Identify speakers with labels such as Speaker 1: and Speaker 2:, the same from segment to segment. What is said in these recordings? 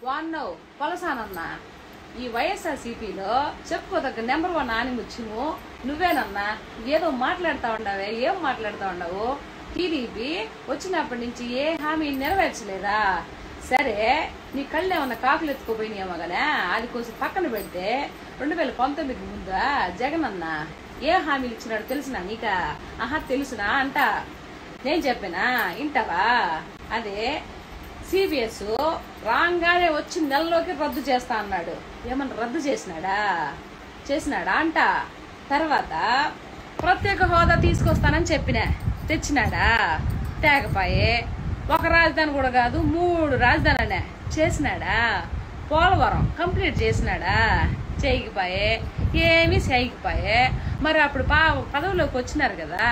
Speaker 1: వాన్నో కొలసానన్నా ఈ వైఎస్ఆర్సీపీలో చెప్పుకోదగ్గ నెంబర్ 1 ఆనిముత్యము నువ్వేనన్నా. ఏదో మాట్లాడుతూ ఉండవే, ఏం మాట్లాడుతూ ఉండవు? టీడీపీ వచ్చినప్పటి నుంచి ఏ హామీని నెరవేర్చలేదా? సరే, నీ కళ్ళు ఏమన్నా కాకులు ఎత్తుకోపోయినాయేమో గానే, అది కొంచెం పక్కన పెడితే 2019 ముందా జగన్ అన్న ఏ హామీలు ఇచ్చినాడు తెలిసినా నీకా? ఆహా తెలుసునా అంట. నేను చెప్పినా ఇంటవా? అదే సిబిఎస్ రాగానే వచ్చి నెలలోకి రద్దు చేస్తా అన్నాడు. ఏమన్నా రద్దు చేసినాడా అంట. తర్వాత ప్రత్యేక హోదా తీసుకొస్తానని చెప్పినా, తెచ్చినాడా? తేగపాయే. ఒక రాజధాని కూడా కాదు, 3 రాజధానులనే చేసినాడా? పోలవరం కంప్లీట్ చేసినాడా? చేయకపోయే. ఏమీ చేయకపోయే. మరి అప్పుడు పదవిలోకి వచ్చినారు కదా,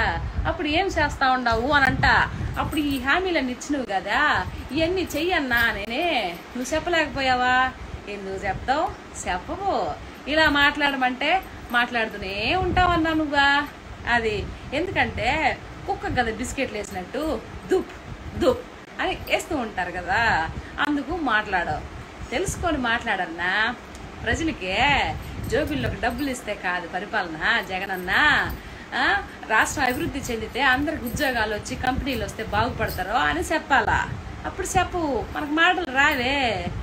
Speaker 1: అప్పుడు ఏం చేస్తా ఉండవు అని అంట. అప్పుడు ఈ హామీలన్నీ ఇచ్చినవు కదా, ఇవన్నీ చెయ్యన్నా నేనే. నువ్వు చెప్పలేకపోయావా? ఎందుకు చెప్తావు? చెప్పవు. ఇలా మాట్లాడమంటే మాట్లాడుతూనే ఉంటావన్నా నువ్వా? అది ఎందుకంటే కుక్క కదా బిస్కెట్లు వేసినట్టు దుప్ దుప్ అని వేస్తూ ఉంటారు కదా, అందుకు మాట్లాడవు. తెలుసుకొని మాట్లాడన్నా. ప్రజలకే జోబిల్లోకి డబ్బులు ఇస్తే కాదు పరిపాలన జగనన్నా. రాష్ట్రం అభివృద్ధి చెందితే అందరికి ఉద్యోగాలు వచ్చి కంపెనీలు వస్తే బాగుపడతారో అని చెప్పాలా. అప్పుడు చెప్పు, మనకు మాటలు రావే.